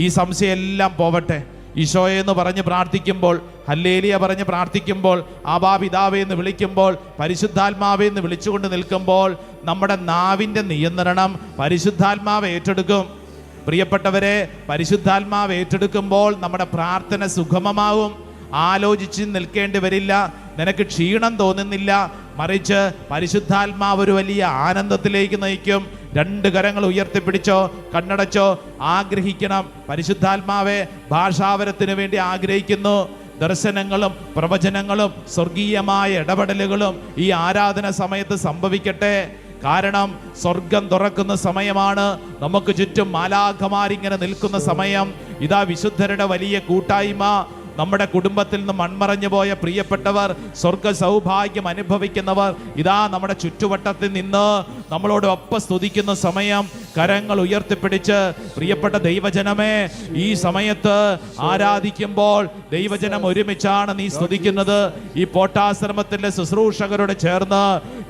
ഈ സംശയം എല്ലാം പോവട്ടെ. ഈശോയെ എന്ന് പറഞ്ഞ് പ്രാർത്ഥിക്കുമ്പോൾ, ഹല്ലേലിയ പറഞ്ഞ് പ്രാർത്ഥിക്കുമ്പോൾ, ആബാ പിതാവേ എന്ന് വിളിക്കുമ്പോൾ, പരിശുദ്ധാത്മാവേ എന്ന് വിളിച്ചുകൊണ്ട് നിൽക്കുമ്പോൾ നമ്മുടെ നാവിൻ്റെ നിയന്ത്രണം പരിശുദ്ധാത്മാവ് ഏറ്റെടുക്കും. പ്രിയപ്പെട്ടവരെ, പരിശുദ്ധാത്മാവ് ഏറ്റെടുക്കുമ്പോൾ നമ്മുടെ പ്രാർത്ഥന സുഗമമാവും. ആലോചിച്ച് നിൽക്കേണ്ടി വരില്ല. നിനക്ക് ക്ഷീണം തോന്നുന്നില്ല. മറിച്ച് പരിശുദ്ധാത്മാവ് ഒരു വലിയ ആനന്ദത്തിലേക്ക് നയിക്കും. 2 കരങ്ങൾ ഉയർത്തിപ്പിടിച്ചോ, കണ്ണടച്ചോ, ആഗ്രഹിക്കണം. പരിശുദ്ധാത്മാവെ, ഭാഷാവരത്തിന് വേണ്ടി ആഗ്രഹിക്കുന്നു. ദർശനങ്ങളും പ്രവചനങ്ങളും സ്വർഗീയമായ ഇടപെടലുകളും ഈ ആരാധന സമയത്ത് സംഭവിക്കട്ടെ. കാരണം സ്വർഗം തുറക്കുന്ന സമയമാണ്. നമുക്ക് ചുറ്റും മാലാഖമാരിങ്ങനെ നിൽക്കുന്ന സമയം. ഇതാ വിശുദ്ധരുടെ വലിയ കൂട്ടായ്മ. നമ്മുടെ കുടുംബത്തിൽ നിന്ന് മൺമറഞ്ഞു പോയ പ്രിയപ്പെട്ടവർ, സ്വർഗ സൗഭാഗ്യം അനുഭവിക്കുന്നവർ ഇതാ നമ്മുടെ ചുറ്റുവട്ടത്തിൽ നിന്ന് നമ്മളോട് ഒപ്പം സ്തുതിക്കുന്ന സമയം. കരങ്ങൾ ഉയർത്തിപ്പിടിച്ച് പ്രിയപ്പെട്ട ദൈവജനമേ, ഈ സമയത്ത് ആരാധിക്കുമ്പോൾ ദൈവജനം ഒരുമിച്ചാണ് നീ സ്തുതിക്കുന്നത്. ഈ പോട്ടാശ്രമത്തിലെ ശുശ്രൂഷകരോട് ചേർന്ന്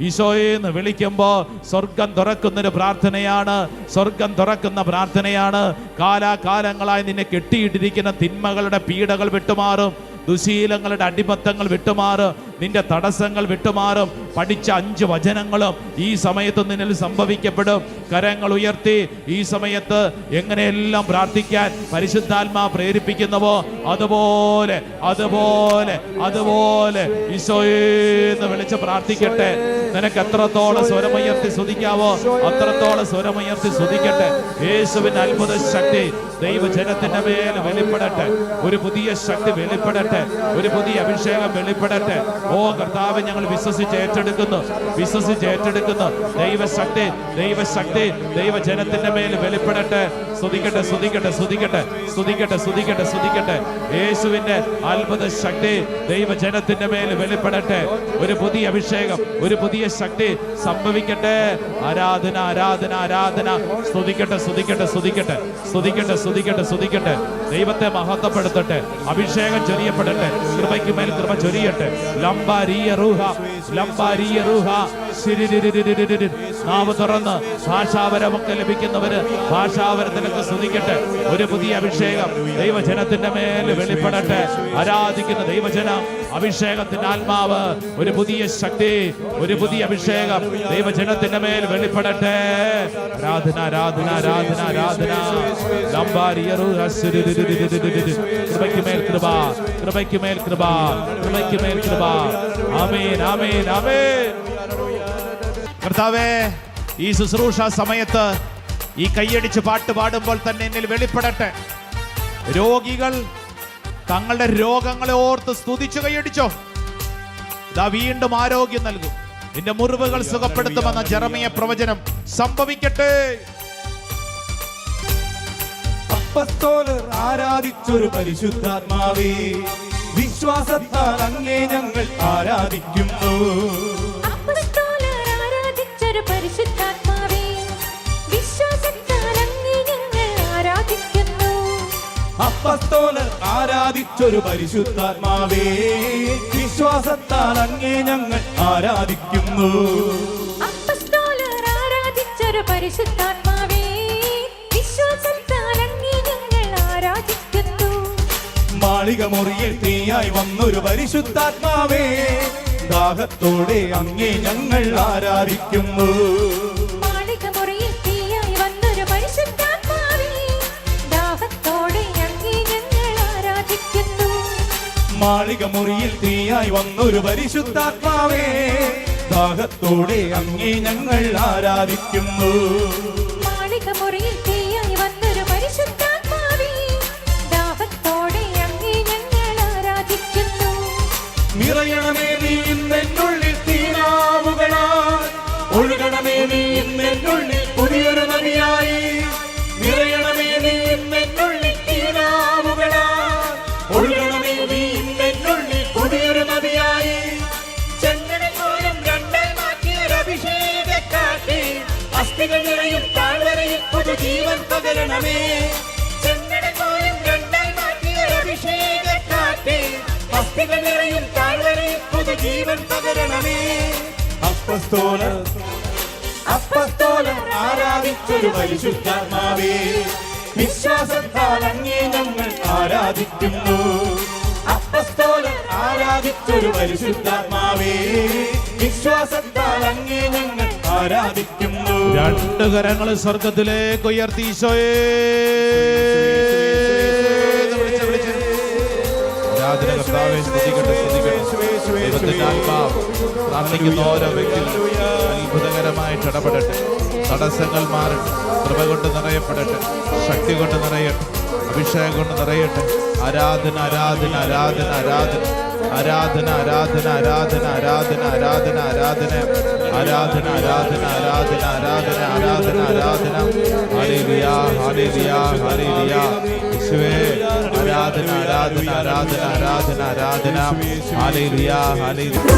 ഈശോയെ എന്ന് വിളിക്കുമ്പോൾ സ്വർഗം തുറക്കുന്നൊരു പ്രാർത്ഥനയാണ്. സ്വർഗം തുറക്കുന്ന പ്രാർത്ഥനയാണ്. കാലാകാലങ്ങളായി നിന്നെ കെട്ടിയിട്ടിരിക്കുന്ന തിന്മകളുടെ പീഡകൾ വിട്ടുമാറും. ദുശീലങ്ങളുടെ അടിമത്തങ്ങൾ വിട്ടുമാറും. നിന്റെ തടസ്സങ്ങൾ വിട്ടുമാറും. പഠിച്ച 5 വചനങ്ങളും ഈ സമയത്ത് നിന്നിൽ സംഭവിക്കപ്പെടും. കരങ്ങൾ ഉയർത്തി ഈ സമയത്ത് എങ്ങനെയെല്ലാം പ്രാർത്ഥിക്കാൻ പരിശുദ്ധാത്മാ പ്രേരിപ്പിക്കുന്നുവോ അതുപോലെ ഈശോയെന്ന് വിളിച്ച് പ്രാർത്ഥിക്കട്ടെ. നിനക്ക് എത്രത്തോളം സ്വരമുയർത്തി സ്തുതിക്കാവോ അത്രത്തോളം സ്വരമുയർത്തി സ്തുതിക്കട്ടെ. യേശുവിന്റെ അത്ഭുത ശക്തി ദൈവജനത്തിന്റെ മേൽ വെളിപ്പെടട്ടെ. ഒരു പുതിയ ശക്തി വെളിപ്പെടട്ടെ. ഒരു പുതിയ അഭിഷേകം വെളിപ്പെടട്ടെ. ഓ കർത്താവ്, ഞങ്ങൾ വിശ്വസിച്ച് ഏറ്റെടുക്കുന്നു. ദൈവശക്തി ദൈവജനത്തിന്റെ മേൽ വെളിപ്പെടട്ടെ. സ്തുതിക്കട്ടെ. യേശുവിന്റെ അത്ഭുത ശക്തി ദൈവജനത്തിന്റെ മേൽ വെളിപ്പെടട്ടെ. ഒരു പുതിയ അഭിഷേകം, ഒരു പുതിയ ശക്തി സംഭവിക്കട്ടെ. ആരാധന. സ്തുതിക്കട്ടെ. ദൈവത്തെ മഹത്വപ്പെടുത്തട്ടെ. അഭിഷേകം ചൊരിയപ്പെടട്ടെ. കൃപയ്ക്ക് മേൽ കൃപ ചൊരിയട്ടെ. നാവ് തുറന്ന് ഭാഷാവരമൊക്കെ ലഭിക്കുന്നവര് ഭാഷാവരത്തിലൊക്കെ സ്തുതിക്കട്ടെ. ഒരു പുതിയ അഭിഷേകം ദൈവജനത്തിന്റെ മേൽ വെളിപ്പെടട്ടെ. ആരാധിക്കുന്ന ദൈവജനം, അഭിഷേകത്തിന്റെ ആത്മാവ്, ഒരു പുതിയ ശക്തി, ഒരു പുതിയ അഭിഷേകം ദൈവജനത്തിന്റെ മേൽ വെളിപ്പെടട്ടെ. ആരാധന. കൃപയ്ക്ക് മേൽ കൃപ. ആമേൻ. കർത്താവേ, ഈ ശുശ്രൂഷ സമയത്ത് ഈ കൈയടിച്ച് പാട്ട് പാടുമ്പോൾ തന്നെ എന്നിൽ വെളിപ്പെടട്ടെ. രോഗികൾ തങ്ങളുടെ രോഗങ്ങളെ ഓർത്ത് സ്തുതിച്ചു കൈയടിച്ചോ. ഇതാ വീണ്ടും ആരോഗ്യം നൽകും. നിന്റെ മുറിവുകൾ സുഖപ്പെടുത്തുമെന്ന ജെറമിയ പ്രവചനം സംഭവിക്കട്ടെ. അപ്പസ്തോലർ ആരാധിച്ചൊരു പരിശുദ്ധാത്മാവേ, വിശ്വാസത്താൽ അങ്ങേ ഞങ്ങൾ ആരാധിക്കുന്നു. അപ്പസ്തോലർ ആരാധിച്ചൊരു പരിശുദ്ധാത്മാവേ, വിശ്വാസത്താൽ അങ്ങേ ഞങ്ങൾ ആരാധിക്കുന്നു. അപ്പസ്തോലർ ആരാധിച്ചൊരു പരിശുദ്ധാത്മാവേ, വിശ്വാസത്താൽ അങ്ങേ ഞങ്ങൾ ആരാധിക്കുന്നു. മാളിക മുറിയിൽ തീയായി വന്നൊരു പരിശുദ്ധാത്മാവേ, ദാഹത്തോടെ അങ്ങേ ഞങ്ങൾ ആരാധിക്കുന്നു. മാളിക മുറിയിൽ തീയായി വന്നൊരു പരിശുദ്ധാത്മാവേ, ദാഹത്തോടെ അങ്ങേ ഞങ്ങൾ ആരാധിക്കുന്നു. മാളിക മുറിയിൽ തീയായി വന്നൊരു പരിശുദ്ധാത്മാവേ, ദാഹത്തോടെ അങ്ങേ ഞങ്ങൾ ആരാധിക്കുന്നു. മാളിക മുറിയിൽ തീയായി വന്നൊരു പരിശുദ്ധാത്മാവേ, ദാഹത്തോടെ അങ്ങേ ഞങ്ങൾ ആരാധിക്കുന്നു. നിറയണമേ നീ ഇന്നെന്നുള്ളിൽ തീരാവുകളാൽ, ഒഴുകണമേ നീ ഇന്നെന്നുള്ളിൽ പുതിയൊരു നദിയായി. നിറയണമേ നീ ഇന്നെന്നുള്ളിൽ തീരാവുകളാൽ, ഒഴുകണമേ നീ ഇന്നെന്നുള്ളിൽ പുതിയൊരു നദിയായി. ചെങ്കടൽപോലും രണ്ടായി മാറ്റിയൊരു അഭിഷേകക്കാറ്റ്, അസ്ഥികൾ നിറയും താഴ്വരയിൽ പുതുജീവൻ പകരണമേ. ചെങ്കടൽപോലും രണ്ടായി മാറ്റിയൊരു അഭിഷേകക്കാറ്റ്, അസ്ഥികൾ നിറയും താഴ്വരയിൽ പുതുജീവൻ പകരണമേ. അപ്പസ്തോലർ ആരാധിച്ചൊരു പരിശുദ്ധാത്മാവേ, വിശ്വാസത്താൽ അങ്ങേ ഞങ്ങൾ ആരാധിക്കുന്നു. അപ്പസ്തോലർ ആരാധിച്ചൊരു പരിശുദ്ധാത്മാവേ, വിശ്വാസത്താൽ അങ്ങേ ഞങ്ങൾ ആരാധിക്കുന്നു. രണ്ട് കരങ്ങൾ സ്വർഗത്തിലേക്ക് ഉയർത്തി ഈശോയേ ആരാധന കർത്താവേ, സ്തുതിക്കട്ടെ, സ്തുതിക്കട്ടെ. ദൈവത്തിന്റെ ആത്മാവ് പ്രാർത്ഥിക്കുന്ന ഓരോ വ്യക്തിയും അത്ഭുതകരമായിട്ട് ഇടപെടട്ടെ. തടസ്സങ്ങൾ മാറട്ടെ, കൃപ കൊണ്ട് നിറയപ്പെടട്ടെ, ശക്തി കൊണ്ട് നിറയട്ടെ, അഭിഷേകം കൊണ്ട് നിറയട്ടെ. ആരാധന ആരാധന ആരാധന ആരാധന ആരാധന ആരാധന ആരാധന ആരാധന ആരാധന ആരാധന ആരാധന ആരാധന ആരാധന ആരാധന ആരാധന ആരാധന. Hallelujah hallelujah hallelujah. യേശുവേ ആരാധന ആരാധന ആരാധന ആരാധന ആരാധന. Hallelujah hallelujah.